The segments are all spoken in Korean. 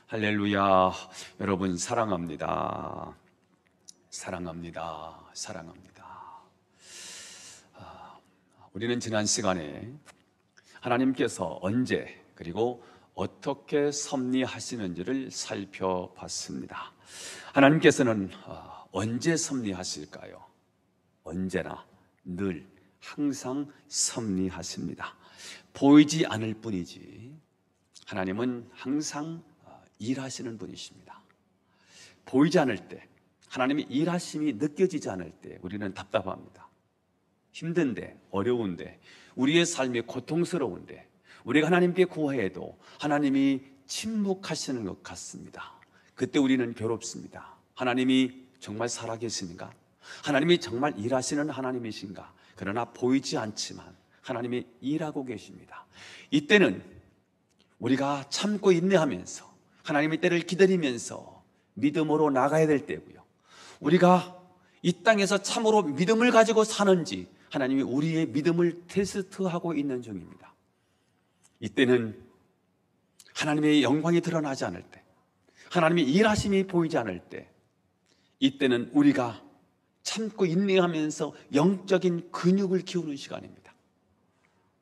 할렐루야. 여러분 사랑합니다. 사랑합니다. 사랑합니다. 우리는 지난 시간에 하나님께서 언제 그리고 어떻게 섭리하시는지를 살펴봤습니다. 하나님께서는 언제 섭리하실까요? 언제나 늘 항상 섭리하십니다. 보이지 않을 뿐이지 하나님은 항상 일하시는 분이십니다. 보이지 않을 때, 하나님의 일하심이 느껴지지 않을 때 우리는 답답합니다. 힘든데, 어려운데, 우리의 삶이 고통스러운데, 우리가 하나님께 구해도 하나님이 침묵하시는 것 같습니다. 그때 우리는 괴롭습니다. 하나님이 정말 살아계신가? 하나님이 정말 일하시는 하나님이신가? 그러나 보이지 않지만 하나님이 일하고 계십니다. 이때는 우리가 참고 인내하면서 하나님의 때를 기다리면서 믿음으로 나가야 될 때고요, 우리가 이 땅에서 참으로 믿음을 가지고 사는지 하나님이 우리의 믿음을 테스트하고 있는 중입니다. 이때는 하나님의 영광이 드러나지 않을 때, 하나님의 일하심이 보이지 않을 때, 이때는 우리가 참고 인내하면서 영적인 근육을 키우는 시간입니다.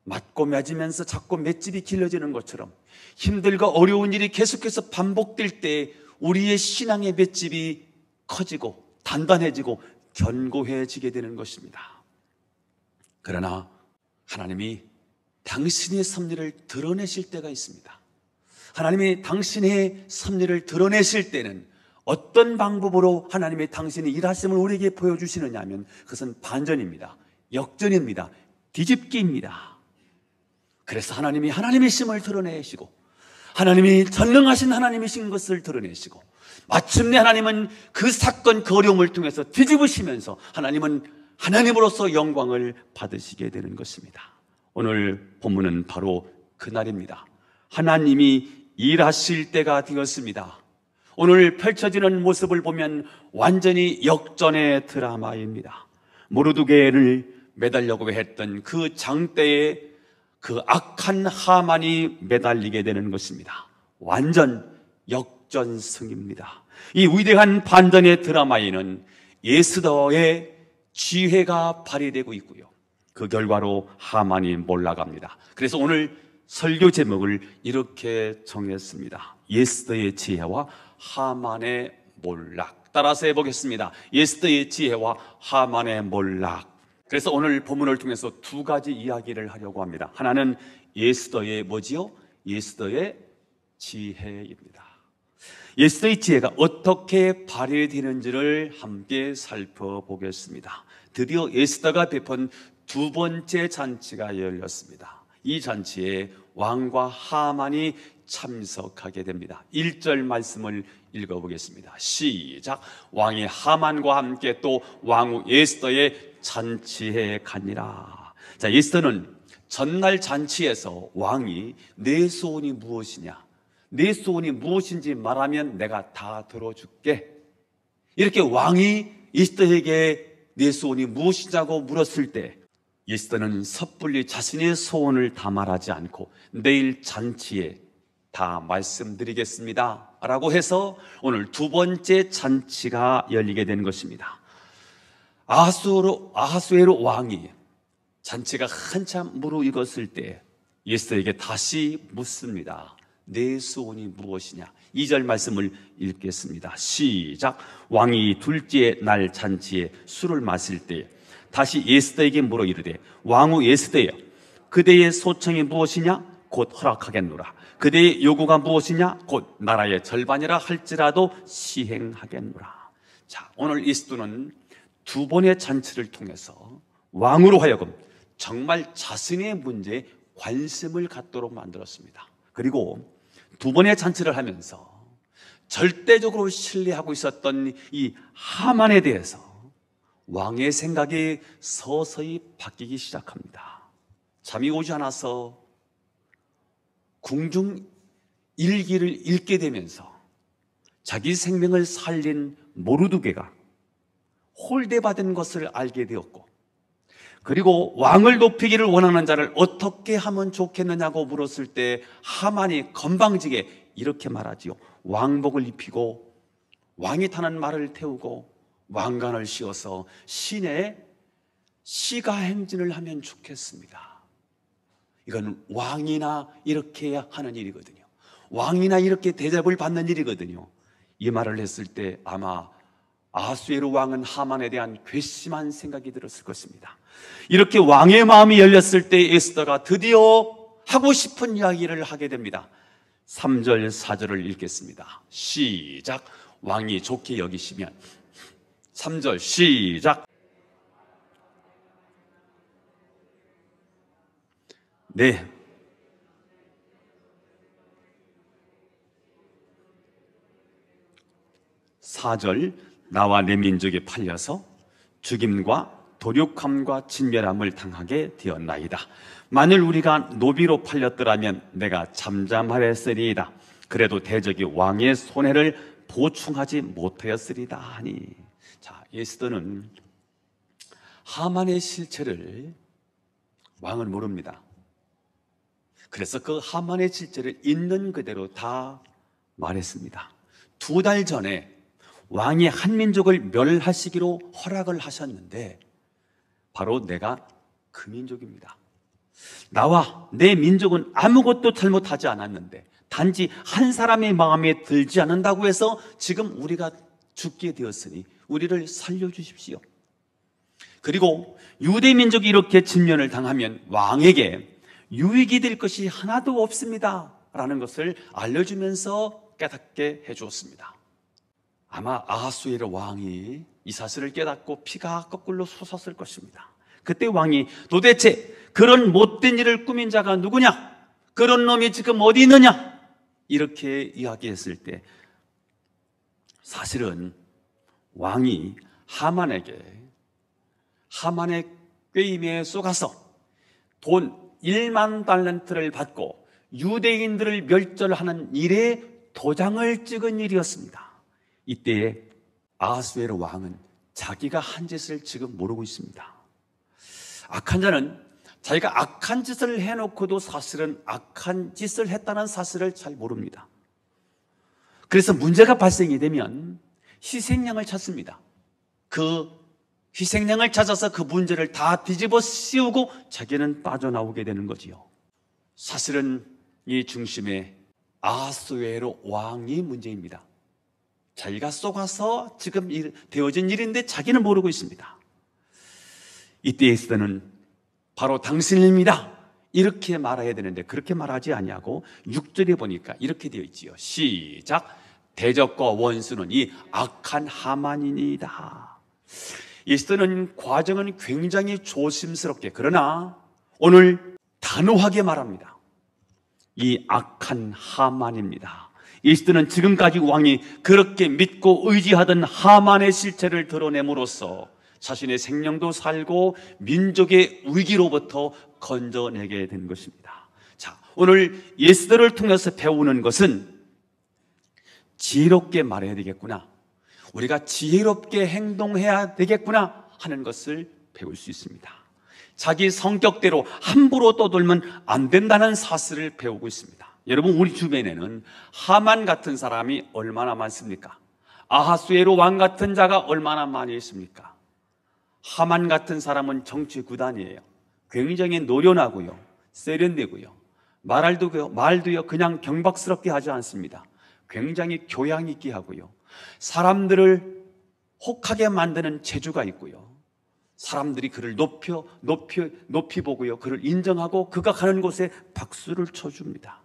맞고 맺으면서 자꾸 맷집이 길러지는 것처럼 힘들고 어려운 일이 계속해서 반복될 때 우리의 신앙의 맷집이 커지고 단단해지고 견고해지게 되는 것입니다. 그러나 하나님이 당신의 섭리를 드러내실 때가 있습니다. 하나님이 당신의 섭리를 드러내실 때는 어떤 방법으로 하나님의 당신의 일하심을 우리에게 보여주시느냐 하면 그것은 반전입니다. 역전입니다. 뒤집기입니다. 그래서 하나님이 하나님의 심을 드러내시고 하나님이 전능하신 하나님이신 것을 드러내시고 마침내 하나님은 그 사건 그 어려움을 통해서 뒤집으시면서 하나님은 하나님으로서 영광을 받으시게 되는 것입니다. 오늘 본문은 바로 그날입니다. 하나님이 일하실 때가 되었습니다. 오늘 펼쳐지는 모습을 보면 완전히 역전의 드라마입니다. 모르드게를 매달려고 했던 그 장대에 그 악한 하만이 매달리게 되는 것입니다. 완전 역전승입니다. 이 위대한 반전의 드라마에는 에스더의 지혜가 발휘되고 있고요, 그 결과로 하만이 몰락합니다. 그래서 오늘 설교 제목을 이렇게 정했습니다. 에스더의 지혜와 하만의 몰락. 따라서 해보겠습니다. 에스더의 지혜와 하만의 몰락. 그래서 오늘 본문을 통해서 두 가지 이야기를 하려고 합니다. 하나는 에스더의 뭐지요? 에스더의 지혜입니다. 에스더의 지혜가 어떻게 발휘되는지를 함께 살펴보겠습니다. 드디어 에스더가 베푼 두 번째 잔치가 열렸습니다. 이 잔치에 왕과 하만이 참석하게 됩니다. 1절 말씀을 읽어보겠습니다. 시작. 왕이 하만과 함께 또 왕후 에스더의 잔치에 가니라. 자, 에스더는 전날 잔치에서 왕이 내 소원이 무엇이냐, 내 소원이 무엇인지 말하면 내가 다 들어줄게, 이렇게 왕이 에스더에게 내 소원이 무엇이냐고 물었을 때 에스더는 섣불리 자신의 소원을 다 말하지 않고 내일 잔치에 다 말씀드리겠습니다 라고 해서 오늘 두 번째 잔치가 열리게 된 것입니다. 아하수에로 왕이 잔치가 한참 무르익었을 때 에스더에게 다시 묻습니다. 내 소원이 무엇이냐? 2절 말씀을 읽겠습니다. 시작. 왕이 둘째 날 잔치에 술을 마실 때 다시 에스더에게 물어 이르되, 왕후 에스더여, 그대의 소청이 무엇이냐? 곧 허락하겠노라. 그대의 요구가 무엇이냐? 곧 나라의 절반이라 할지라도 시행하겠노라. 자, 오늘 에스더는 두 번의 잔치를 통해서 왕으로 하여금 정말 자신의 문제에 관심을 갖도록 만들었습니다. 그리고 두 번의 잔치를 하면서 절대적으로 신뢰하고 있었던 이 하만에 대해서 왕의 생각이 서서히 바뀌기 시작합니다. 잠이 오지 않아서 궁중 일기를 읽게 되면서 자기 생명을 살린 모르드게가 홀대받은 것을 알게 되었고, 그리고 왕을 높이기를 원하는 자를 어떻게 하면 좋겠느냐고 물었을 때 하만이 건방지게 이렇게 말하지요. 왕복을 입히고 왕이 타는 말을 태우고 왕관을 씌워서 시내에 시가 행진을 하면 좋겠습니다. 이건 왕이나 이렇게 하는 일이거든요. 왕이나 이렇게 대접을 받는 일이거든요. 이 말을 했을 때 아마 아하수에로 왕은 하만에 대한 괘씸한 생각이 들었을 것입니다. 이렇게 왕의 마음이 열렸을 때 에스더가 드디어 하고 싶은 이야기를 하게 됩니다. 3절 4절을 읽겠습니다. 시작. 왕이 좋게 여기시면 3절 시작. 네. (4절) 나와 내 민족이 팔려서 죽임과 도륙함과 진멸함을 당하게 되었나이다. 만일 우리가 노비로 팔렸더라면 내가 잠잠하였으리이다. 그래도 대적이 왕의 손해를 보충하지 못하였으리다 하니. 자, 에스더는 하만의 실체를 왕은 모릅니다. 그래서 그 하만의 실체를 있는 그대로 다 말했습니다. 2달 전에 왕이 한 민족을 멸하시기로 허락을 하셨는데 바로 내가 그 민족입니다. 나와 내 민족은 아무것도 잘못하지 않았는데 단지 한 사람의 마음에 들지 않는다고 해서 지금 우리가 죽게 되었으니 우리를 살려주십시오. 그리고 유대 민족이 이렇게 진멸을 당하면 왕에게 유익이 될 것이 하나도 없습니다 라는 것을 알려주면서 깨닫게 해주었습니다. 아마 아하수에로 왕이 이 사실을 깨닫고 피가 거꾸로 솟았을 것입니다. 그때 왕이 도대체 그런 못된 일을 꾸민 자가 누구냐? 그런 놈이 지금 어디 있느냐? 이렇게 이야기했을 때 사실은 왕이 하만의 꾀임에 속아서 돈 1만 달란트를 받고 유대인들을 멸절하는 일에 도장을 찍은 일이었습니다. 이때에 아하수에로 왕은 자기가 한 짓을 지금 모르고 있습니다. 악한 자는 자기가 악한 짓을 해놓고도 사실은 악한 짓을 했다는 사실을 잘 모릅니다. 그래서 문제가 발생이 되면 희생양을 찾습니다. 그 희생양을 찾아서 그 문제를 다 뒤집어 씌우고 자기는 빠져나오게 되는 거지요. 사실은 이 중심에 아하수에로 왕이 문제입니다. 자기가 속아서 지금 되어진 일인데 자기는 모르고 있습니다. 이때 에스더는 바로 당신입니다 이렇게 말해야 되는데 그렇게 말하지 아니하고 6절에 보니까 이렇게 되어 있지요. 시작. 대적과 원수는 이 악한 하만이니이다. 에스더는 과정은 굉장히 조심스럽게 그러나 오늘 단호하게 말합니다. 이 악한 하만입니다. 에스더는 지금까지 왕이 그렇게 믿고 의지하던 하만의 실체를 드러냄으로써 자신의 생명도 살고 민족의 위기로부터 건져내게 된 것입니다. 자, 오늘 에스더를 통해서 배우는 것은 지혜롭게 말해야 되겠구나, 우리가 지혜롭게 행동해야 되겠구나 하는 것을 배울 수 있습니다. 자기 성격대로 함부로 떠돌면 안 된다는 사실을 배우고 있습니다. 여러분, 우리 주변에는 하만 같은 사람이 얼마나 많습니까? 아하수에로 왕 같은 자가 얼마나 많이 있습니까? 하만 같은 사람은 정치 구단이에요. 굉장히 노련하고요, 세련되고요, 말도요 그냥 경박스럽게 하지 않습니다. 굉장히 교양 있게 하고요, 사람들을 혹하게 만드는 재주가 있고요, 사람들이 그를 높이 보고요, 그를 인정하고 그가 가는 곳에 박수를 쳐줍니다.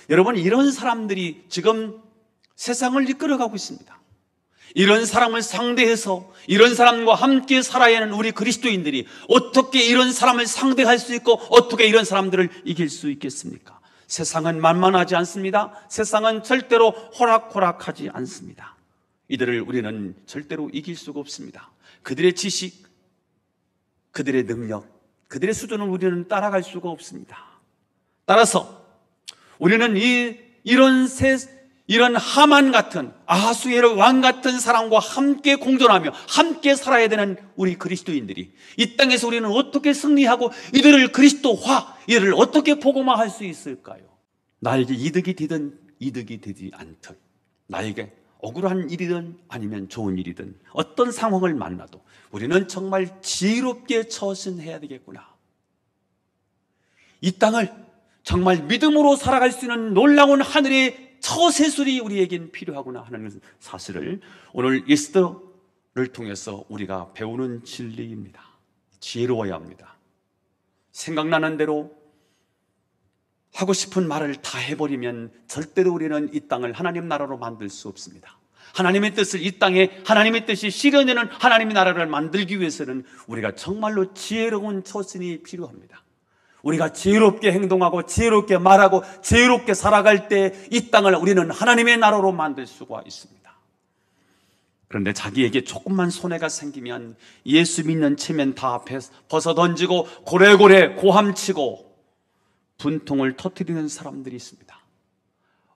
여러분, 이런 사람들이 지금 세상을 이끌어가고 있습니다. 이런 사람을 상대해서 이런 사람과 함께 살아야 하는 우리 그리스도인들이 어떻게 이런 사람을 상대할 수 있고 어떻게 이런 사람들을 이길 수 있겠습니까? 세상은 만만하지 않습니다. 세상은 절대로 호락호락하지 않습니다. 이들을 우리는 절대로 이길 수가 없습니다. 그들의 지식, 그들의 능력, 그들의 수준을 우리는 따라갈 수가 없습니다. 따라서 우리는 이런 하만 같은 아하수에로 왕 같은 사람과 함께 공존하며 함께 살아야 되는 우리 그리스도인들이 이 땅에서 우리는 어떻게 승리하고 이들을 그리스도화, 이들을 어떻게 복음화할 수 있을까요? 나에게 이득이 되든 이득이 되지 않든, 나에게 억울한 일이든 아니면 좋은 일이든 어떤 상황을 만나도 우리는 정말 지혜롭게 처신해야 되겠구나. 이 땅을 정말 믿음으로 살아갈 수 있는 놀라운 하늘의 처세술이 우리에겐 필요하구나 하는 사실을 오늘 에스더를 통해서 우리가 배우는 진리입니다. 지혜로워야 합니다. 생각나는 대로 하고 싶은 말을 다 해버리면 절대로 우리는 이 땅을 하나님 나라로 만들 수 없습니다. 하나님의 뜻을 이 땅에 하나님의 뜻이 실현되는 하나님의 나라를 만들기 위해서는 우리가 정말로 지혜로운 처신이 필요합니다. 우리가 지혜롭게 행동하고 지혜롭게 말하고 지혜롭게 살아갈 때 이 땅을 우리는 하나님의 나라로 만들 수가 있습니다. 그런데 자기에게 조금만 손해가 생기면 예수 믿는 체면 다 벗어던지고 고래고래 고함치고 분통을 터뜨리는 사람들이 있습니다.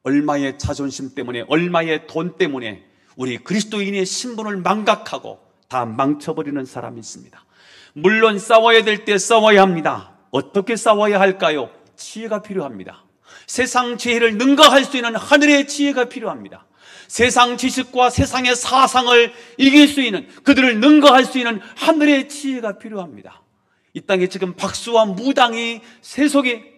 얼마의 자존심 때문에, 얼마의 돈 때문에 우리 그리스도인의 신분을 망각하고 다 망쳐버리는 사람이 있습니다. 물론 싸워야 될 때 싸워야 합니다. 어떻게 싸워야 할까요? 지혜가 필요합니다. 세상 지혜를 능가할 수 있는 하늘의 지혜가 필요합니다. 세상 지식과 세상의 사상을 이길 수 있는, 그들을 능가할 수 있는 하늘의 지혜가 필요합니다. 이 땅에 지금 박수와 무당이 세속에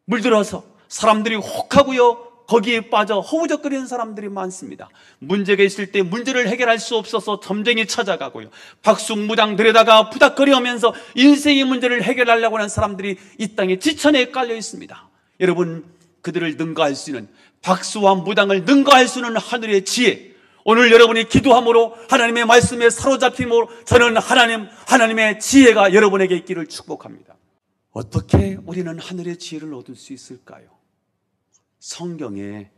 물들어서 사람들이 혹하고요, 거기에 빠져 허우적거리는 사람들이 많습니다. 문제가 있을 때 문제를 해결할 수 없어서 점쟁이 찾아가고요, 박수무당 들여다가 부닥거리면서 인생의 문제를 해결하려고 하는 사람들이 이 땅에 지천에 깔려 있습니다. 여러분, 그들을 능가할 수 있는, 박수와 무당을 능가할 수 있는 하늘의 지혜, 오늘 여러분이 기도함으로 하나님의 말씀에 사로잡힘으로 저는 하나님의 지혜가 여러분에게 있기를 축복합니다. 어떻게 우리는 하늘의 지혜를 얻을 수 있을까요? 성경에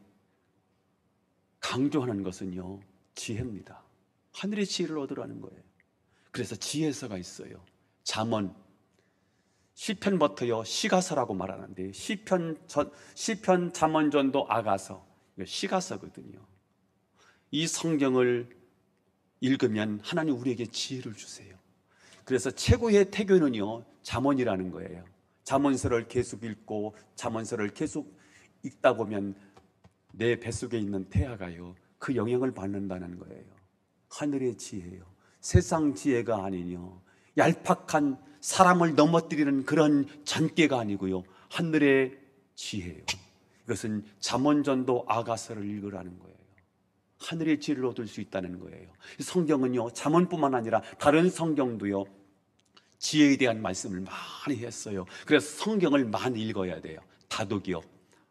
강조하는 것은요, 지혜입니다. 하늘의 지혜를 얻으라는 거예요. 그래서 지혜서가 있어요. 잠언, 시편부터요 시가서라고 말하는데, 시편, 잠언전도 아가서, 시가서거든요. 이 성경을 읽으면 하나님 우리에게 지혜를 주세요. 그래서 최고의 태교는요 잠언이라는 거예요. 잠언서를 계속 읽고 잠언서를 계속 읽다 보면 내 뱃속에 있는 태아가요 그 영향을 받는다는 거예요. 하늘의 지혜예요. 세상 지혜가 아니요, 얄팍한 사람을 넘어뜨리는 그런 잔꾀가 아니고요, 하늘의 지혜예요. 이것은 잠언전도 아가서를 읽으라는 거예요. 하늘의 지혜를 얻을 수 있다는 거예요. 성경은요 잠언뿐만 아니라 다른 성경도요 지혜에 대한 말씀을 많이 했어요. 그래서 성경을 많이 읽어야 돼요. 다독이요,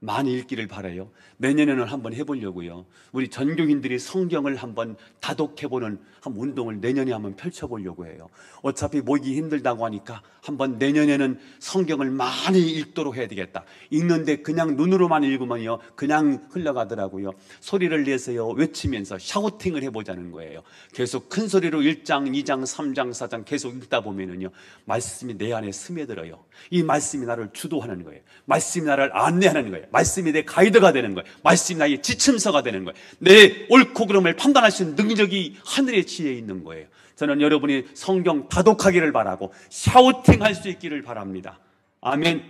많이 읽기를 바라요. 내년에는 한번 해보려고요. 우리 전교인들이 성경을 한번 다독해보는 한 운동을 내년에 한번 펼쳐보려고 해요. 어차피 모이기 힘들다고 하니까 한번 내년에는 성경을 많이 읽도록 해야 되겠다. 읽는데 그냥 눈으로만 읽으면요 그냥 흘러가더라고요. 소리를 내서요 외치면서 샤우팅을 해보자는 거예요. 계속 큰 소리로 1장, 2장, 3장, 4장 계속 읽다 보면은요 말씀이 내 안에 스며들어요. 이 말씀이 나를 주도하는 거예요. 말씀이 나를 안내하는 거예요. 말씀이 내 가이드가 되는 거예요. 말씀이 나의 지침서가 되는 거예요. 내 옳고 그름을 판단할 수 있는 능력이 하늘의 지혜에 있는 거예요. 저는 여러분이 성경 다독하기를 바라고 샤우팅할 수 있기를 바랍니다. 아멘.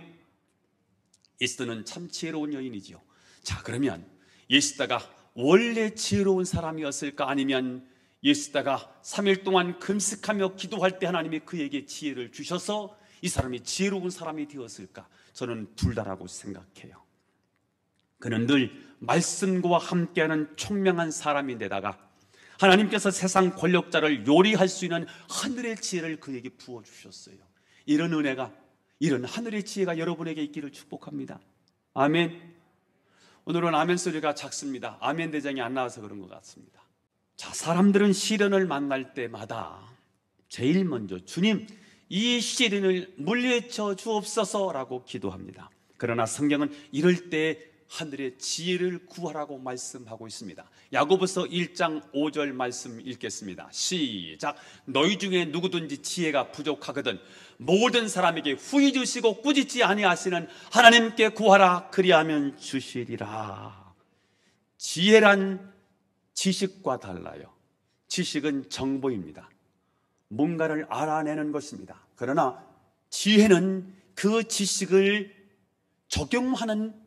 에스더는 참 지혜로운 여인이지요. 자, 그러면 에스더가 원래 지혜로운 사람이었을까? 아니면 에스더가 3일 동안 금식하며 기도할 때 하나님이 그에게 지혜를 주셔서 이 사람이 지혜로운 사람이 되었을까? 저는 둘 다라고 생각해요. 그는 늘 말씀과 함께하는 총명한 사람인데다가 하나님께서 세상 권력자를 요리할 수 있는 하늘의 지혜를 그에게 부어주셨어요. 이런 은혜가, 이런 하늘의 지혜가 여러분에게 있기를 축복합니다. 아멘. 오늘은 아멘 소리가 작습니다. 아멘 대장이 안 나와서 그런 것 같습니다. 자, 사람들은 시련을 만날 때마다 제일 먼저 주님, 이 시련을 물리쳐 주옵소서라고 기도합니다. 그러나 성경은 이럴 때 하늘의 지혜를 구하라고 말씀하고 있습니다. 야고보서 1장 5절 말씀 읽겠습니다. 시작. 너희 중에 누구든지 지혜가 부족하거든 모든 사람에게 후히 주시고 꾸짖지 아니하시는 하나님께 구하라, 그리하면 주시리라. 지혜란 지식과 달라요. 지식은 정보입니다. 뭔가를 알아내는 것입니다. 그러나 지혜는 그 지식을 적용하는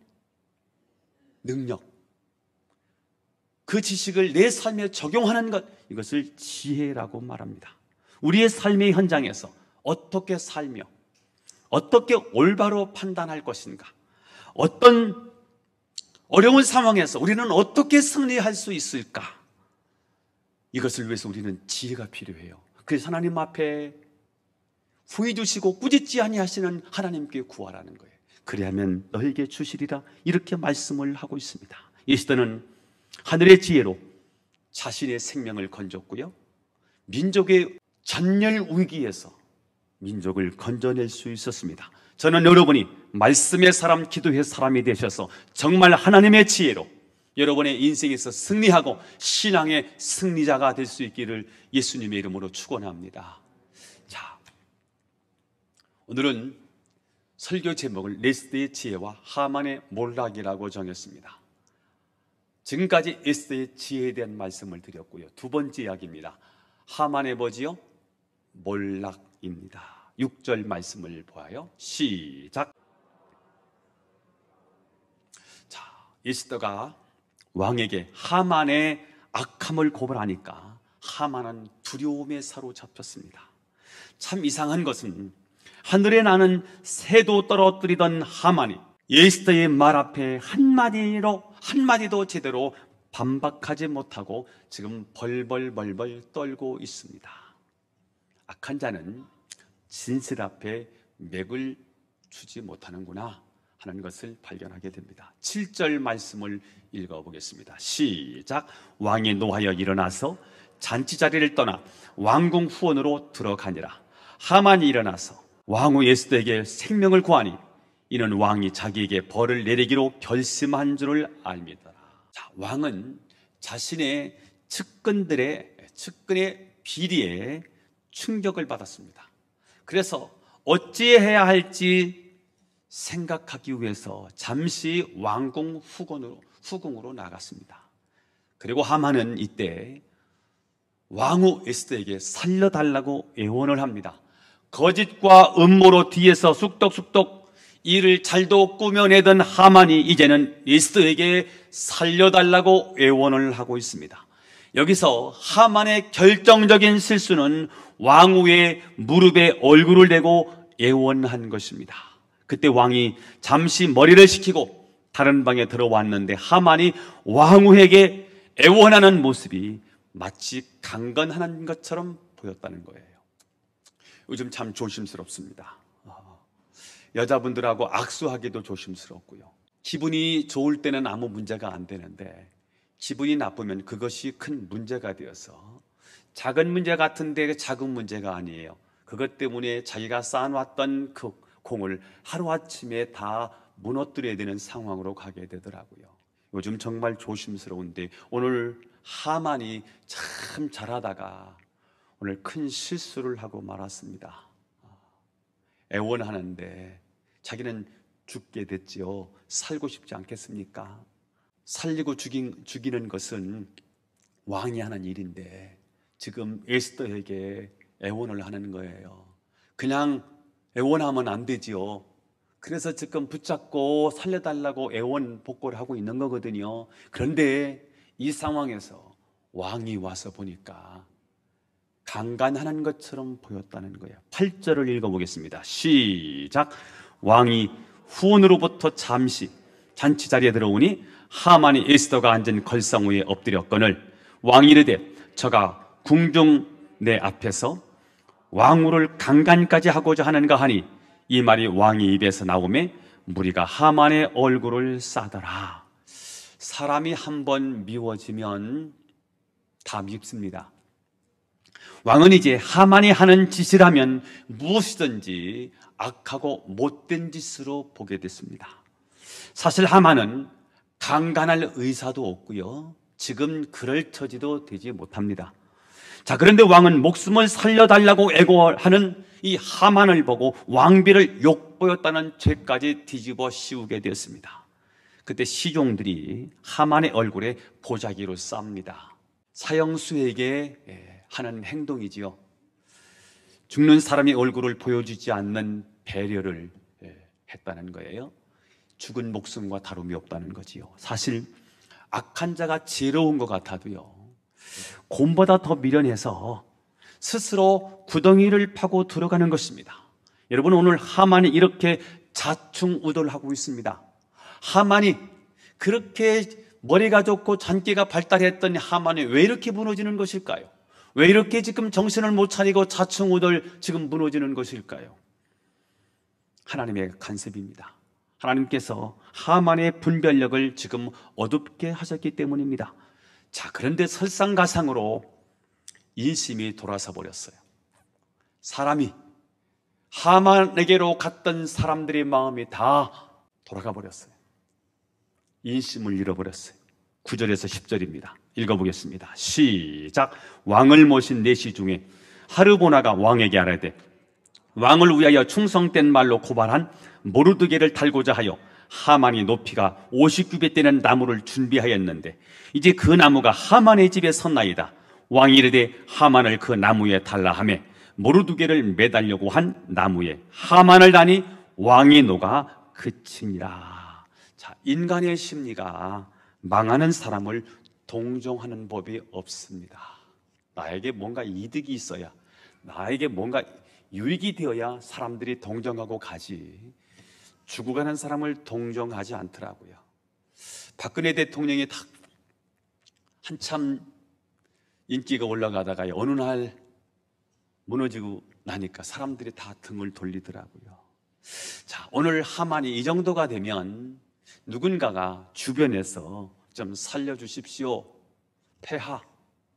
능력, 그 지식을 내 삶에 적용하는 것, 이것을 지혜라고 말합니다. 우리의 삶의 현장에서 어떻게 살며 어떻게 올바로 판단할 것인가, 어떤 어려운 상황에서 우리는 어떻게 승리할 수 있을까, 이것을 위해서 우리는 지혜가 필요해요. 그래서 하나님 앞에 후회 주시고 꾸짖지 아니하시는 하나님께 구하라는 거예요. 그리하면 너에게 주시리라, 이렇게 말씀을 하고 있습니다. 에스더는 하늘의 지혜로 자신의 생명을 건졌고요, 민족의 전멸 위기에서 민족을 건져낼 수 있었습니다. 저는 여러분이 말씀의 사람, 기도의 사람이 되셔서 정말 하나님의 지혜로 여러분의 인생에서 승리하고 신앙의 승리자가 될 수 있기를 예수님의 이름으로 축원합니다. 자, 오늘은 설교 제목을 에스더의 지혜와 하만의 몰락이라고 정했습니다. 지금까지 에스더의 지혜에 대한 말씀을 드렸고요. 두 번째 이야기입니다. 하만의 뭐지요? 몰락입니다. 6절 말씀을 보아요. 시작. 자, 에스더가 왕에게 하만의 악함을 고발하니까 하만은 두려움에 사로잡혔습니다. 참 이상한 것은 하늘에 나는 새도 떨어뜨리던 하만이 에스더의 말 앞에 한마디도 제대로 반박하지 못하고 지금 벌벌 떨고 있습니다. 악한 자는 진실 앞에 맥을 추지 못하는구나 하는 것을 발견하게 됩니다. 7절 말씀을 읽어보겠습니다. 시작. 왕이 노하여 일어나서 잔치자리를 떠나 왕궁 후원으로 들어가니라. 하만이 일어나서 왕후 에스더에게 생명을 구하니 이는 왕이 자기에게 벌을 내리기로 결심한 줄을 알미더라. 자, 왕은 자신의 측근의 비리에 충격을 받았습니다. 그래서 어찌해야 할지 생각하기 위해서 잠시 왕궁 후궁으로 나갔습니다. 그리고 하만은 이때 왕후 에스더에게 살려달라고 애원을 합니다. 거짓과 음모로 뒤에서 쑥덕쑥덕 일을 잘도 꾸며내던 하만이 이제는 에스더에게 살려달라고 애원을 하고 있습니다. 여기서 하만의 결정적인 실수는 왕후의 무릎에 얼굴을 대고 애원한 것입니다. 그때 왕이 잠시 머리를 식히고 다른 방에 들어왔는데 하만이 왕후에게 애원하는 모습이 마치 강건한 것처럼 보였다는 거예요. 요즘 참 조심스럽습니다. 여자분들하고 악수하기도 조심스럽고요. 기분이 좋을 때는 아무 문제가 안 되는데 기분이 나쁘면 그것이 큰 문제가 되어서 작은 문제 같은데 작은 문제가 아니에요. 그것 때문에 자기가 쌓아놨던 그 공을 하루아침에 다 무너뜨려야 되는 상황으로 가게 되더라고요. 요즘 정말 조심스러운데 오늘 하만이 참 잘하다가 오늘 큰 실수를 하고 말았습니다. 애원하는데 자기는 죽게 됐지요. 살고 싶지 않겠습니까? 살리고 죽이는 것은 왕이 하는 일인데 지금 에스더에게 애원을 하는 거예요. 그냥 애원하면 안 되지요. 그래서 지금 붙잡고 살려달라고 애원 복고를 하고 있는 거거든요. 그런데 이 상황에서 왕이 와서 보니까 강간하는 것처럼 보였다는 거예요. 8절을 읽어보겠습니다. 시작. 왕이 후원으로부터 잠시 잔치 자리에 들어오니 하만이 에스더가 앉은 걸상 위에 엎드렸거늘 왕이 이르되 저가 궁중 내 앞에서 왕후를 강간까지 하고자 하는가 하니 이 말이 왕의 입에서 나오매 무리가 하만의 얼굴을 싸더라. 사람이 한번 미워지면 다 밉습니다. 왕은 이제 하만이 하는 짓이라면 무엇이든지 악하고 못된 짓으로 보게 됐습니다. 사실 하만은 강간할 의사도 없고요, 지금 그럴 처지도 되지 못합니다. 자, 그런데 왕은 목숨을 살려달라고 애고하는 이 하만을 보고 왕비를 욕보였다는 죄까지 뒤집어 씌우게 되었습니다. 그때 시종들이 하만의 얼굴에 보자기로 쌉니다. 사형수에게 하는 행동이지요. 죽는 사람의 얼굴을 보여주지 않는 배려를 했다는 거예요. 죽은 목숨과 다름이 없다는 거지요. 사실 악한 자가 지혜로운 것 같아도요, 곰보다 더 미련해서 스스로 구덩이를 파고 들어가는 것입니다. 여러분, 오늘 하만이 이렇게 자충우돌하고 있습니다. 하만이 그렇게 머리가 좋고 잔기가 발달했던 하만이 왜 이렇게 무너지는 것일까요? 왜 이렇게 지금 정신을 못 차리고 자충우돌 지금 무너지는 것일까요? 하나님의 간섭입니다. 하나님께서 하만의 분별력을 지금 어둡게 하셨기 때문입니다. 자, 그런데 설상가상으로 인심이 돌아서 버렸어요. 사람이, 하만에게로 갔던 사람들의 마음이 다 돌아가 버렸어요. 인심을 잃어버렸어요. 9절에서 10절입니다. 읽어보겠습니다. 시작. 왕을 모신 내시 중에 하르보나가 왕에게 아뢰되 왕을 위하여 충성된 말로 고발한 모르드게를 달고자 하여 하만이 높이가 50규빗 되는 나무를 준비하였는데 이제 그 나무가 하만의 집에 섰나이다. 왕이 이르되 하만을 그 나무에 달라 하매 모르드게를 매달려고 한 나무에 하만을 다니 왕의 노가 그치니라. 자, 인간의 심리가 망하는 사람을 동정하는 법이 없습니다. 나에게 뭔가 이득이 있어야, 나에게 뭔가 유익이 되어야 사람들이 동정하고 가지, 죽어가는 사람을 동정하지 않더라고요. 박근혜 대통령이 한참 인기가 올라가다가 어느 날 무너지고 나니까 사람들이 다 등을 돌리더라고요. 자, 오늘 하만이 이 정도가 되면 누군가가 주변에서 좀 살려주십시오, 폐하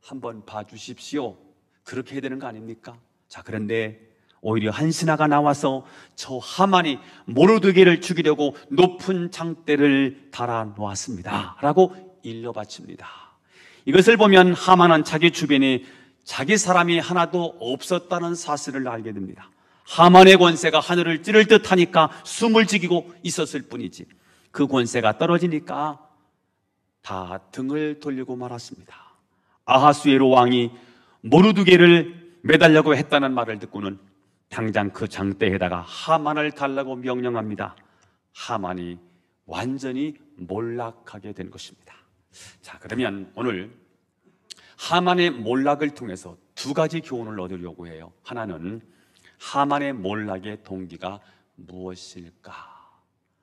한번 봐주십시오, 그렇게 해야 되는 거 아닙니까? 자, 그런데 오히려 한 신하가 나와서 저 하만이 모르드게를 죽이려고 높은 장대를 달아 놓았습니다 라고 일러 바칩니다. 이것을 보면 하만은 자기 주변에 자기 사람이 하나도 없었다는 사실을 알게 됩니다. 하만의 권세가 하늘을 찌를 듯 하니까 숨을 죽이고 있었을 뿐이지 그 권세가 떨어지니까 다 등을 돌리고 말았습니다. 아하수에로 왕이 모르드게를 매달려고 했다는 말을 듣고는 당장 그 장대에다가 하만을 달라고 명령합니다. 하만이 완전히 몰락하게 된 것입니다. 자, 그러면 오늘 하만의 몰락을 통해서 두 가지 교훈을 얻으려고 해요. 하나는 하만의 몰락의 동기가 무엇일까?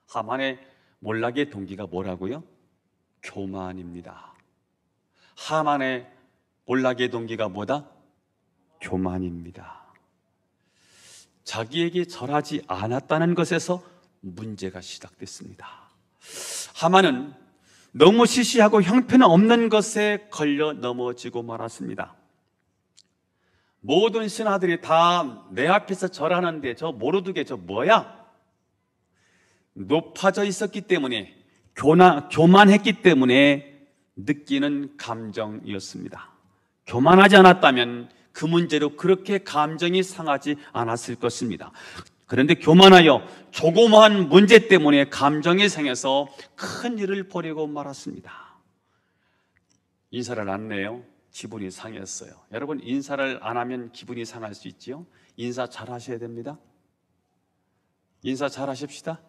하만의 몰락의 동기가 뭐라고요? 교만입니다. 하만의 몰락의 동기가 뭐다? 교만입니다. 자기에게 절하지 않았다는 것에서 문제가 시작됐습니다. 하만은 너무 시시하고 형편없는 것에 걸려 넘어지고 말았습니다. 모든 신하들이 다 내 앞에서 절하는데 저 모르드게 저 뭐야? 높아져 있었기 때문에, 교만했기 때문에 느끼는 감정이었습니다. 교만하지 않았다면 그 문제로 그렇게 감정이 상하지 않았을 것입니다. 그런데 교만하여 조그마한 문제 때문에 감정이 상해서 큰 일을 벌이고 말았습니다. 인사를 안 내요. 기분이 상했어요. 여러분, 인사를 안 하면 기분이 상할 수 있지요? 인사 잘 하셔야 됩니다. 인사 잘 하십시다.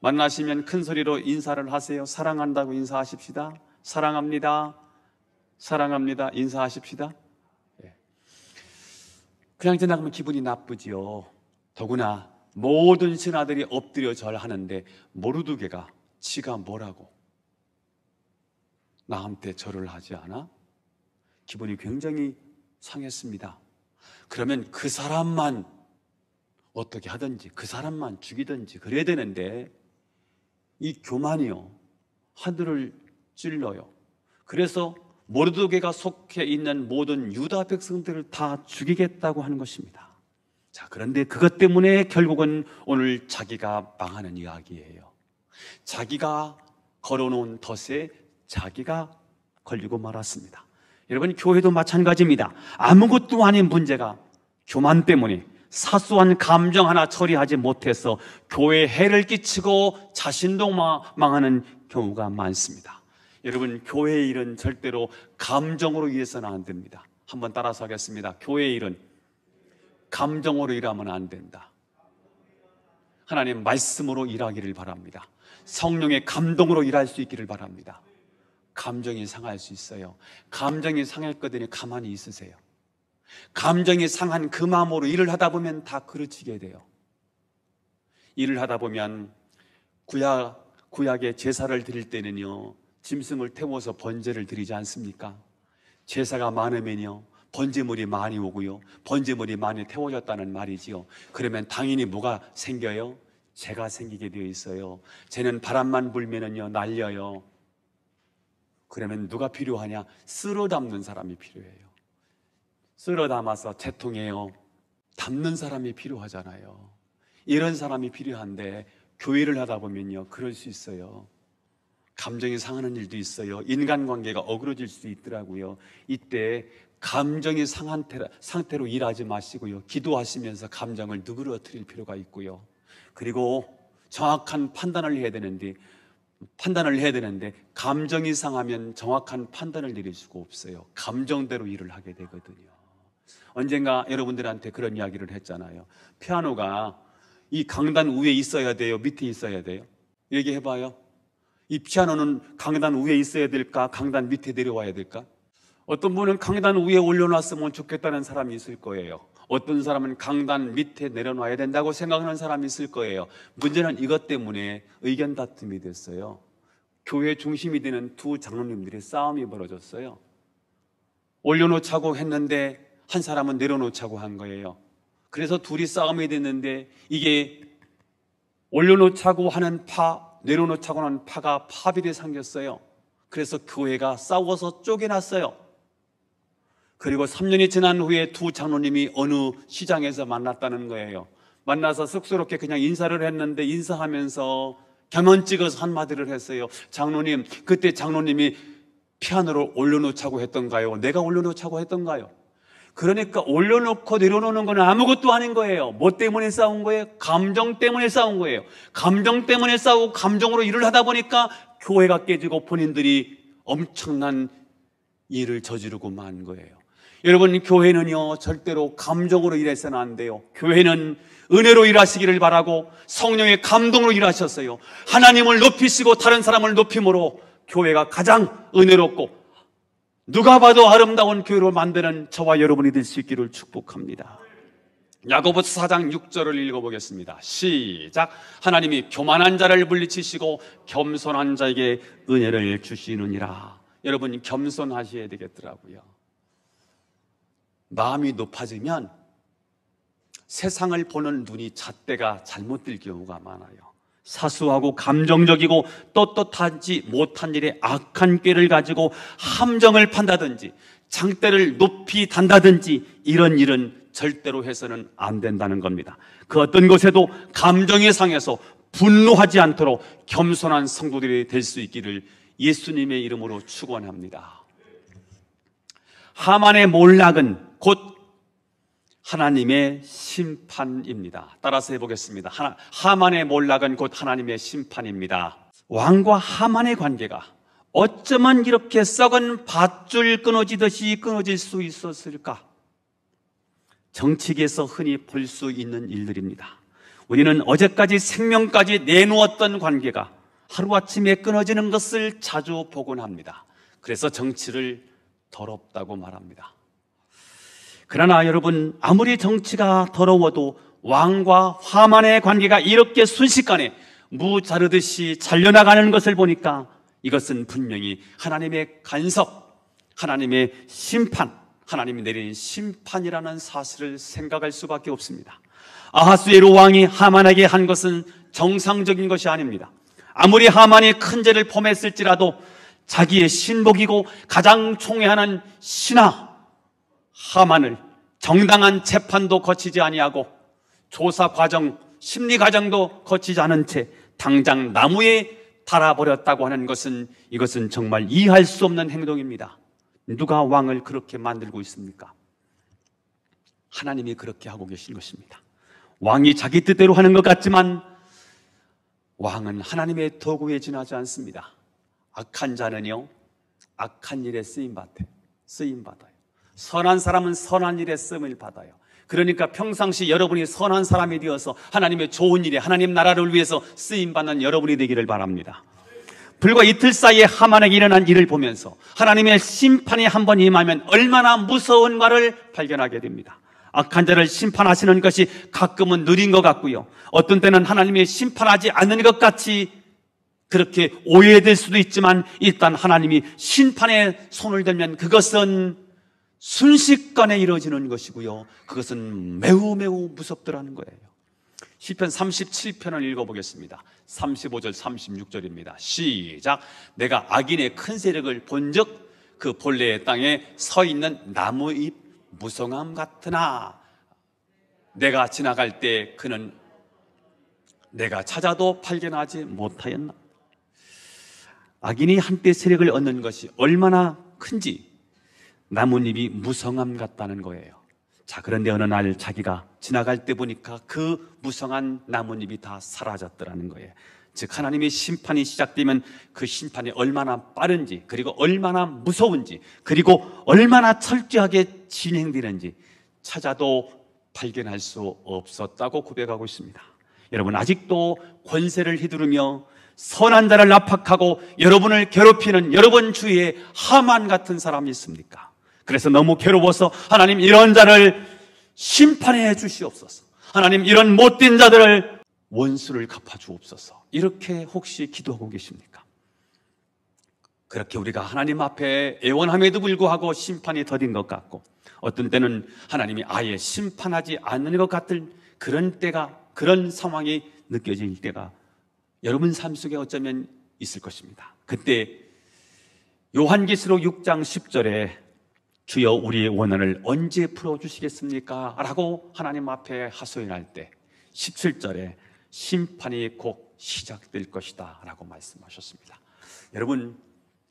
만나시면 큰 소리로 인사를 하세요. 사랑한다고 인사하십시다. 사랑합니다. 사랑합니다. 인사하십시다. 그냥 지나가면 기분이 나쁘지요. 더구나 모든 신하들이 엎드려 절하는데 모르드게가 지가 뭐라고 나한테 절을 하지 않아? 기분이 굉장히 상했습니다. 그러면 그 사람만 어떻게 하든지, 그 사람만 죽이든지 그래야 되는데 이 교만이요, 하늘을 찔러요. 그래서 모르드게가 속해 있는 모든 유다 백성들을 다 죽이겠다고 하는 것입니다. 자, 그런데 그것 때문에 결국은 오늘 자기가 망하는 이야기예요. 자기가 걸어놓은 덫에 자기가 걸리고 말았습니다. 여러분, 교회도 마찬가지입니다. 아무것도 아닌 문제가 교만 때문에 사소한 감정 하나 처리하지 못해서 교회에 해를 끼치고 자신도 망하는 경우가 많습니다. 여러분, 교회의 일은 절대로 감정으로 일해서는 안 됩니다. 한번 따라서 하겠습니다. 교회의 일은 감정으로 일하면 안 된다. 하나님 말씀으로 일하기를 바랍니다. 성령의 감동으로 일할 수 있기를 바랍니다. 감정이 상할 수 있어요. 감정이 상했거든요. 가만히 있으세요. 감정이 상한 그 마음으로 일을 하다 보면 다 그르치게 돼요. 일을 하다 보면 구약의 제사를 드릴 때는요, 짐승을 태워서 번제를 드리지 않습니까? 제사가 많으면요, 번제물이 많이 오고요, 번제물이 많이 태워졌다는 말이지요. 그러면 당연히 뭐가 생겨요? 재가 생기게 되어 있어요. 재는 바람만 불면은요, 날려요. 그러면 누가 필요하냐? 쓸어 담는 사람이 필요해요. 쓸어 담아서 재통해요. 담는 사람이 필요하잖아요. 이런 사람이 필요한데 교회를 하다 보면요, 그럴 수 있어요. 감정이 상하는 일도 있어요. 인간관계가 어그러질 수도 있더라고요. 이때 감정이 상한 상태로 일하지 마시고요, 기도하시면서 감정을 누그러뜨릴 필요가 있고요. 그리고 정확한 판단을 해야 되는데 감정이 상하면 정확한 판단을 내릴 수가 없어요. 감정대로 일을 하게 되거든요. 언젠가 여러분들한테 그런 이야기를 했잖아요. 피아노가 이 강단 위에 있어야 돼요? 밑에 있어야 돼요? 얘기해봐요. 이 피아노는 강단 위에 있어야 될까? 강단 밑에 내려와야 될까? 어떤 분은 강단 위에 올려놨으면 좋겠다는 사람이 있을 거예요. 어떤 사람은 강단 밑에 내려놔야 된다고 생각하는 사람이 있을 거예요. 문제는 이것 때문에 의견 다툼이 됐어요. 교회 중심이 되는 두 장로님들의 싸움이 벌어졌어요. 올려놓자고 했는데 한 사람은 내려놓자고 한 거예요. 그래서 둘이 싸움이 됐는데 이게 올려놓자고 하는 파, 내려놓자고 하는 파가 파비를 생겼어요. 그래서 교회가 싸워서 쪼개놨어요. 그리고 3년이 지난 후에 두 장로님이 어느 시장에서 만났다는 거예요. 만나서 쑥스럽게 그냥 인사를 했는데 인사하면서 겸연 찍어서 한마디를 했어요. 장로님, 그때 장로님이 피아노를 올려놓자고 했던가요? 내가 올려놓자고 했던가요? 그러니까 올려놓고 내려놓는 건 아무것도 아닌 거예요. 뭐 때문에 싸운 거예요? 감정 때문에 싸운 거예요. 감정 때문에 싸우고 감정으로 일을 하다 보니까 교회가 깨지고 본인들이 엄청난 일을 저지르고 만 거예요. 여러분, 교회는요, 절대로 감정으로 일해서는 안 돼요. 교회는 은혜로 일하시기를 바라고 성령의 감동으로 일하셨어요. 하나님을 높이시고 다른 사람을 높임으로 교회가 가장 은혜롭고 누가 봐도 아름다운 교회로 만드는 저와 여러분이 될 수 있기를 축복합니다. 야고보서 4장 6절을 읽어보겠습니다. 시작. 하나님이 교만한 자를 물리치시고 겸손한 자에게 은혜를 주시느니라. 여러분, 겸손하셔야 되겠더라고요. 마음이 높아지면 세상을 보는 눈이 잣대가 잘못될 경우가 많아요. 사소하고 감정적이고 떳떳하지 못한 일에 악한 꾀를 가지고 함정을 판다든지 장대를 높이 단다든지 이런 일은 절대로 해서는 안 된다는 겁니다. 그 어떤 것에도 감정이 상해서 분노하지 않도록 겸손한 성도들이 될 수 있기를 예수님의 이름으로 축원합니다. 하만의 몰락은 곧 하나님의 심판입니다. 따라서 해보겠습니다. 하만의 몰락은 곧 하나님의 심판입니다. 왕과 하만의 관계가 어쩌면 이렇게 썩은 밧줄 끊어지듯이 끊어질 수 있었을까? 정치계에서 흔히 볼 수 있는 일들입니다. 우리는 어제까지 생명까지 내놓았던 관계가 하루아침에 끊어지는 것을 자주 보곤 합니다. 그래서 정치를 더럽다고 말합니다. 그러나 여러분, 아무리 정치가 더러워도 왕과 하만의 관계가 이렇게 순식간에 무 자르듯이 잘려나가는 것을 보니까 이것은 분명히 하나님의 간섭, 하나님의 심판, 하나님이 내린 심판이라는 사실을 생각할 수밖에 없습니다. 아하수에로 왕이 하만에게 한 것은 정상적인 것이 아닙니다. 아무리 하만이 큰 죄를 범했을지라도 자기의 신복이고 가장 총애하는 신하 하만을 정당한 재판도 거치지 아니하고 조사 과정, 심리 과정도 거치지 않은 채 당장 나무에 달아버렸다고 하는 것은 이것은 정말 이해할 수 없는 행동입니다. 누가 왕을 그렇게 만들고 있습니까? 하나님이 그렇게 하고 계신 것입니다. 왕이 자기 뜻대로 하는 것 같지만 왕은 하나님의 도구에 지나지 않습니다. 악한 자는요, 악한 일에 쓰임받아요. 선한 사람은 선한 일에 쓰임을 받아요. 그러니까 평상시 여러분이 선한 사람이 되어서 하나님의 좋은 일에 하나님 나라를 위해서 쓰임받는 여러분이 되기를 바랍니다. 불과 이틀 사이에 하만에게 일어난 일을 보면서 하나님의 심판이 한번 임하면 얼마나 무서운 말을 발견하게 됩니다. 악한 자를 심판하시는 것이 가끔은 느린 것 같고요, 어떤 때는 하나님이 심판하지 않는 것 같이 그렇게 오해될 수도 있지만, 일단 하나님이 심판에 손을 대면 그것은 순식간에 이루어지는 것이고요, 그것은 매우 매우 무섭더라는 거예요. 시편 37편을 읽어보겠습니다. 35절 36절입니다. 시작. 내가 악인의 큰 세력을 본즉 그 본래의 땅에 서 있는 나무잎 무성함 같으나 내가 지나갈 때 그는 내가 찾아도 발견하지 못하였나. 악인이 한때 세력을 얻는 것이 얼마나 큰지 나뭇잎이 무성함 같다는 거예요. 자, 그런데 어느 날 자기가 지나갈 때 보니까 그 무성한 나뭇잎이 다 사라졌더라는 거예요. 즉 하나님의 심판이 시작되면 그 심판이 얼마나 빠른지, 그리고 얼마나 무서운지, 그리고 얼마나 철저하게 진행되는지 찾아도 발견할 수 없었다고 고백하고 있습니다. 여러분, 아직도 권세를 휘두르며 선한 자를 압박하고 여러분을 괴롭히는 여러분 주위에 하만 같은 사람이 있습니까? 그래서 너무 괴로워서 하나님 이런 자를 심판해 주시옵소서, 하나님 이런 못된 자들을 원수를 갚아주옵소서, 이렇게 혹시 기도하고 계십니까? 그렇게 우리가 하나님 앞에 애원함에도 불구하고 심판이 더딘 것 같고, 어떤 때는 하나님이 아예 심판하지 않는 것 같은 그런 때가, 그런 상황이 느껴질 때가 여러분 삶 속에 어쩌면 있을 것입니다. 그때 요한계시록 6장 10절에 주여 우리의 원한을 언제 풀어주시겠습니까? 라고 하나님 앞에 하소연할 때 17절에 심판이 곧 시작될 것이다 라고 말씀하셨습니다. 여러분,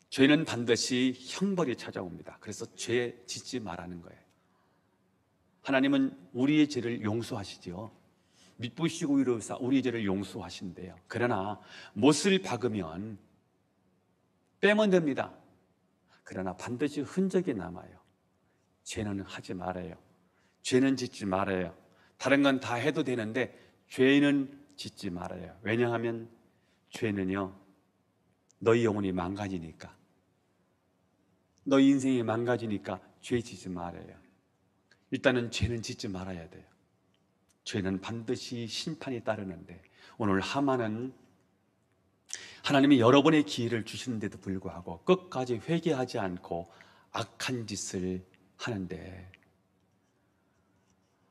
죄는 반드시 형벌이 찾아옵니다. 그래서 죄 짓지 말라는 거예요. 하나님은 우리의 죄를 용서하시죠. 미쁘시고 이로사 우리의 죄를 용서하신대요. 그러나 못을 박으면 빼면 됩니다. 그러나 반드시 흔적이 남아요. 죄는 하지 말아요. 죄는 짓지 말아요. 다른 건 다 해도 되는데 죄는 짓지 말아요. 왜냐하면 죄는요, 너희 영혼이 망가지니까, 너희 인생이 망가지니까 죄 짓지 말아요. 일단은 죄는 짓지 말아야 돼요. 죄는 반드시 심판이 따르는데, 오늘 하만은 하나님이 여러 번의 기회를 주시는데도 불구하고 끝까지 회개하지 않고 악한 짓을 하는데,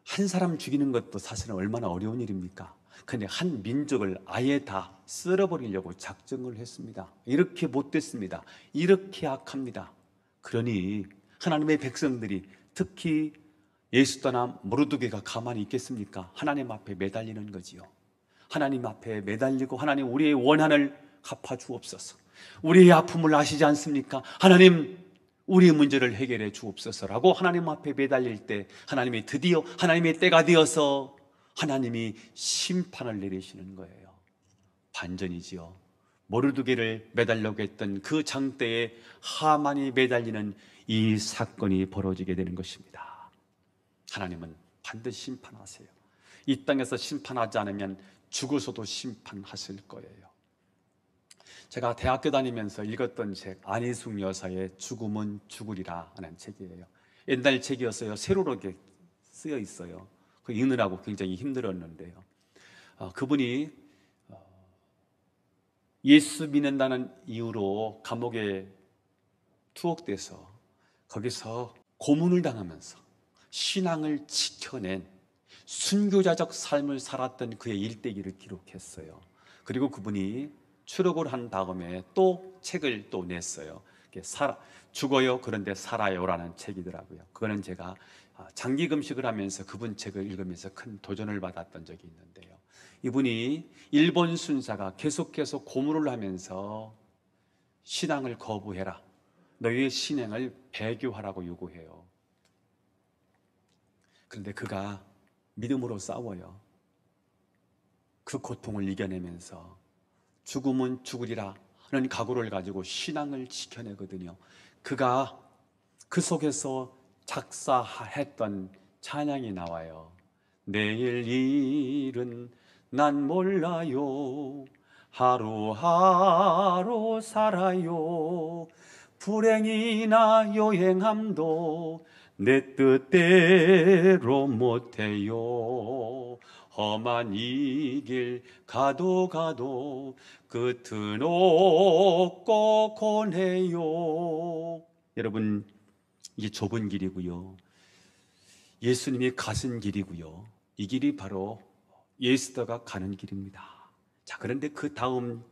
한 사람 죽이는 것도 사실은 얼마나 어려운 일입니까? 근데 한 민족을 아예 다 쓸어버리려고 작정을 했습니다. 이렇게 못됐습니다. 이렇게 악합니다. 그러니 하나님의 백성들이, 특히 예수 떠난 모르드게가 가만히 있겠습니까? 하나님 앞에 매달리는 거지요. 하나님 앞에 매달리고, 하나님 우리의 원한을 갚아주옵소서, 우리의 아픔을 아시지 않습니까? 하나님 우리의 문제를 해결해 주옵소서라고 하나님 앞에 매달릴 때 하나님이 드디어 하나님의 때가 되어서 하나님이 심판을 내리시는 거예요. 반전이지요. 모르드게를 매달려고 했던 그 장대에 하만이 매달리는 이 사건이 벌어지게 되는 것입니다. 하나님은 반드시 심판하세요. 이 땅에서 심판하지 않으면 죽어서도 심판하실 거예요. 제가 대학교 다니면서 읽었던 책, 안희숙 여사의 죽음은 죽으리라 하는 책이에요. 옛날 책이었어요. 세로로 이렇게 쓰여 있어요. 그 읽느라고 굉장히 힘들었는데요. 그분이 예수 믿는다는 이유로 감옥에 투옥돼서 거기서 고문을 당하면서 신앙을 지켜낸 순교자적 삶을 살았던 그의 일대기를 기록했어요. 그리고 그분이 추록을 한 다음에 또 책을 또 냈어요. 죽어요 그런데 살아요라는 책이더라고요. 그거는 제가 장기 금식을 하면서 그분 책을 읽으면서 큰 도전을 받았던 적이 있는데요. 이분이 일본 순사가 계속해서 고문을 하면서 신앙을 거부해라, 너희의 신앙을 배교하라고 요구해요. 그런데 그가 믿음으로 싸워요. 그 고통을 이겨내면서 죽음은 죽으리라 하는 각오를 가지고 신앙을 지켜내거든요. 그가 그 속에서 작사했던 찬양이 나와요. 내일 일은 난 몰라요, 하루하루 살아요. 불행이나 요행함도 내 뜻대로 못해요. 험한 이 길 가도 끝은 없고 고뇌요. 여러분, 이게 좁은 길이고요, 예수님이 가신 길이고요, 이 길이 바로 에스더가 가는 길입니다. 자, 그런데 그 다음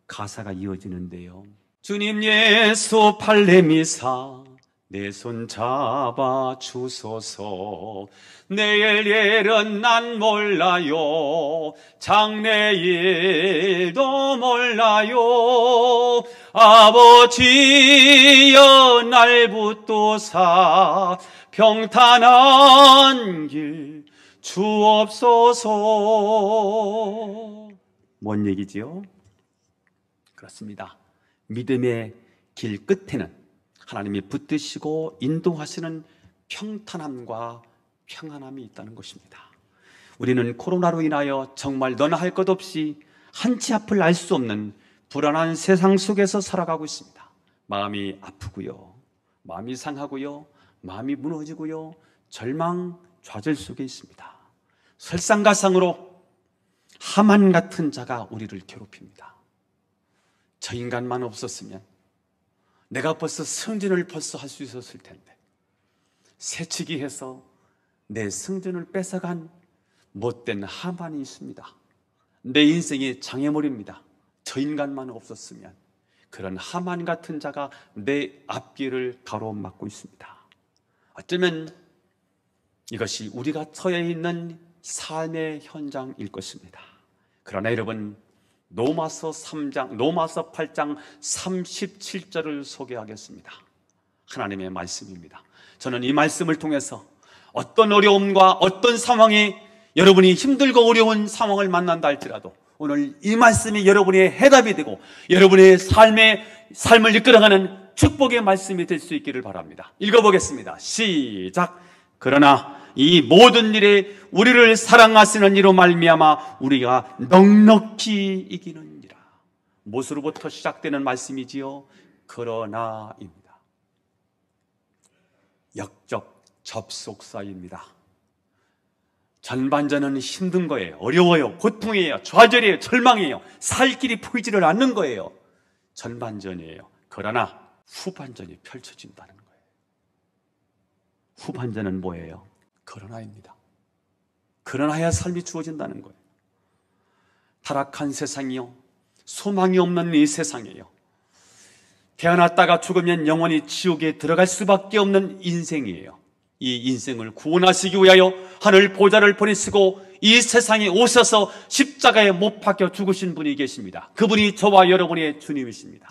가사가 이어지는데요. 주님 예수 팔레미사 내 손 잡아 주소서. 내일 일은 난 몰라요. 장래일도 몰라요. 아버지여 날 붙도사 평탄한 길 주옵소서. 뭔 얘기지요? 그렇습니다. 믿음의 길 끝에는 하나님이 붙드시고 인도하시는 평탄함과 평안함이 있다는 것입니다. 우리는 코로나로 인하여 정말 너나 할 것 없이 한치 앞을 알 수 없는 불안한 세상 속에서 살아가고 있습니다. 마음이 아프고요, 마음이 상하고요, 마음이 무너지고요, 절망, 좌절 속에 있습니다. 설상가상으로 하만 같은 자가 우리를 괴롭힙니다. 저 인간만 없었으면 내가 벌써 승진을 벌써 할 수 있었을 텐데, 새치기 해서 내 승진을 뺏어간 못된 하만이 있습니다. 내 인생이 장애물입니다. 저 인간만 없었으면. 그런 하만 같은 자가 내 앞길을 가로막고 있습니다. 어쩌면 이것이 우리가 처해 있는 삶의 현장일 것입니다. 그러나 여러분, 로마서 8장 37절을 소개하겠습니다. 하나님의 말씀입니다. 저는 이 말씀을 통해서 어떤 어려움과 어떤 상황이, 여러분이 힘들고 어려운 상황을 만난다 할지라도 오늘 이 말씀이 여러분의 해답이 되고 여러분의 삶을 이끌어가는 축복의 말씀이 될 수 있기를 바랍니다. 읽어보겠습니다. 시작. 그러나 이 모든 일에 우리를 사랑하시는 이로 말미암아 우리가 넉넉히 이기느니라. 무엇으로부터 시작되는 말씀이지요? 그러나입니다. 역적 접속사입니다. 전반전은 힘든 거예요. 어려워요. 고통이에요. 좌절이에요. 절망이에요. 살 길이 보이지를 않는 거예요. 전반전이에요. 그러나 후반전이 펼쳐진다는 거예요. 후반전은 뭐예요? 그러나입니다. 그러나야 삶이 주어진다는 거예요. 타락한 세상이요, 소망이 없는 이 세상이에요. 태어났다가 죽으면 영원히 지옥에 들어갈 수밖에 없는 인생이에요. 이 인생을 구원하시기 위하여 하늘 보좌를 보내시고 이 세상에 오셔서 십자가에 못 박혀 죽으신 분이 계십니다. 그분이 저와 여러분의 주님이십니다.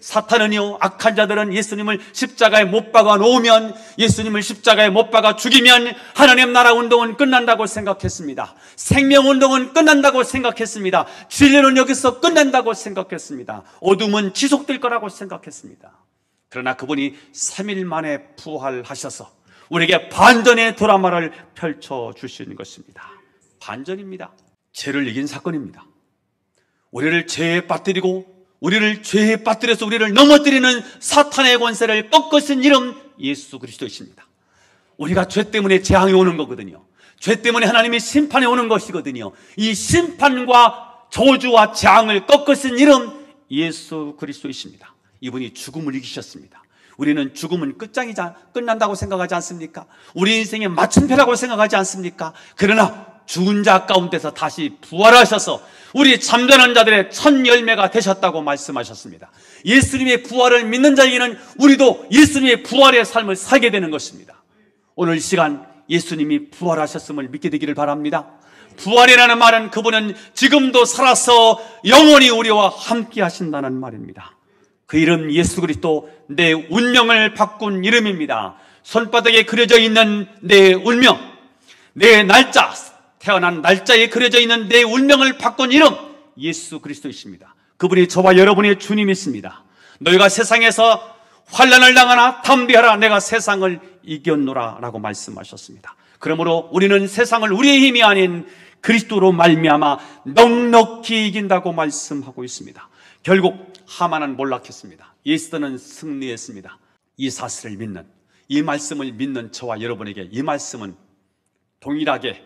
사탄은요, 악한 자들은 예수님을 십자가에 못 박아 놓으면, 예수님을 십자가에 못 박아 죽이면 하나님 나라 운동은 끝난다고 생각했습니다. 생명 운동은 끝난다고 생각했습니다. 진리는 여기서 끝난다고 생각했습니다. 어둠은 지속될 거라고 생각했습니다. 그러나 그분이 3일 만에 부활하셔서 우리에게 반전의 드라마를 펼쳐주시는 것입니다. 반전입니다. 죄를 이긴 사건입니다. 우리를 죄에 빠뜨리고 우리를 죄에 빠뜨려서 우리를 넘어뜨리는 사탄의 권세를 꺾으신 이름 예수 그리스도이십니다. 우리가 죄 때문에 재앙이 오는 거거든요. 죄 때문에 하나님이 심판이 오는 것이거든요. 이 심판과 저주와 재앙을 꺾으신 이름 예수 그리스도이십니다. 이분이 죽음을 이기셨습니다. 우리는 죽음은 끝난다고 생각하지 않습니까? 우리 인생의 마침표라고 생각하지 않습니까? 그러나 죽은 자 가운데서 다시 부활하셔서 우리 잠자는 자들의 첫 열매가 되셨다고 말씀하셨습니다. 예수님의 부활을 믿는 자에게는 우리도 예수님의 부활의 삶을 살게 되는 것입니다. 오늘 이 시간 예수님이 부활하셨음을 믿게 되기를 바랍니다. 부활이라는 말은 그분은 지금도 살아서 영원히 우리와 함께 하신다는 말입니다. 그 이름 예수 그리스도, 내 운명을 바꾼 이름입니다. 손바닥에 그려져 있는 내 운명, 내 날짜, 태어난 날짜에 그려져 있는 내 운명을 바꾼 이름 예수 그리스도이십니다. 그분이 저와 여러분의 주님이십니다. 너희가 세상에서 환난을 당하나 담대하라, 내가 세상을 이겼노라 라고 말씀하셨습니다. 그러므로 우리는 세상을 우리의 힘이 아닌 그리스도로 말미암아 넉넉히 이긴다고 말씀하고 있습니다. 결국 하만은 몰락했습니다. 에스더는 승리했습니다. 이 사실을 믿는, 이 말씀을 믿는 저와 여러분에게 이 말씀은 동일하게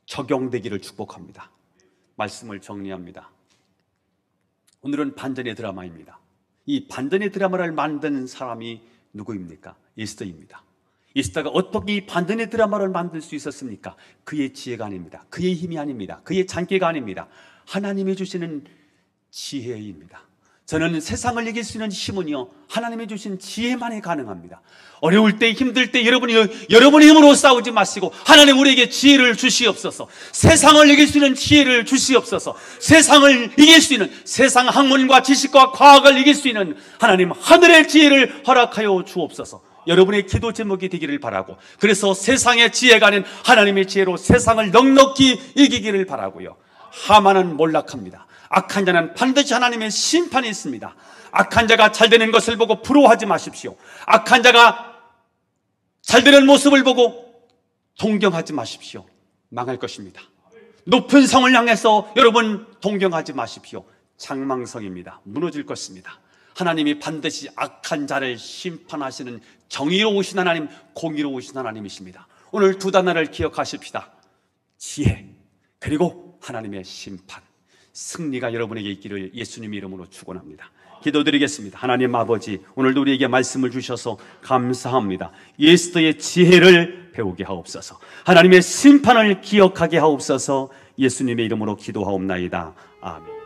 적용되기를 축복합니다. 말씀을 정리합니다. 오늘은 반전의 드라마입니다. 이 반전의 드라마를 만든 사람이 누구입니까? 에스더입니다. 에스더가 어떻게 이 반전의 드라마를 만들 수 있었습니까? 그의 지혜가 아닙니다. 그의 힘이 아닙니다. 그의 장기가 아닙니다. 하나님이 주시는 지혜입니다. 저는 세상을 이길 수 있는 힘은요, 하나님이 주신 지혜만이 가능합니다. 어려울 때, 힘들 때 여러분의 힘으로 싸우지 마시고 하나님 우리에게 지혜를 주시옵소서. 세상을 이길 수 있는 지혜를 주시옵소서. 세상을 이길 수 있는, 세상 학문과 지식과 과학을 이길 수 있는 하나님 하늘의 지혜를 허락하여 주옵소서. 여러분의 기도 제목이 되기를 바라고, 그래서 세상의 지혜가 아닌 하나님의 지혜로 세상을 넉넉히 이기기를 바라고요. 하만은 몰락합니다. 악한 자는 반드시 하나님의 심판이 있습니다. 악한 자가 잘 되는 것을 보고 부러워하지 마십시오. 악한 자가 잘 되는 모습을 보고 동경하지 마십시오. 망할 것입니다. 높은 성을 향해서 여러분 동경하지 마십시오. 장망성입니다. 무너질 것입니다. 하나님이 반드시 악한 자를 심판하시는 정의로우신 하나님, 공의로우신 하나님이십니다. 오늘 두 단어를 기억하십시다. 지혜, 그리고 하나님의 심판. 승리가 여러분에게 있기를 예수님의 이름으로 축원합니다. 기도드리겠습니다. 하나님 아버지, 오늘도 우리에게 말씀을 주셔서 감사합니다. 에스더의 지혜를 배우게 하옵소서. 하나님의 심판을 기억하게 하옵소서. 예수님의 이름으로 기도하옵나이다. 아멘.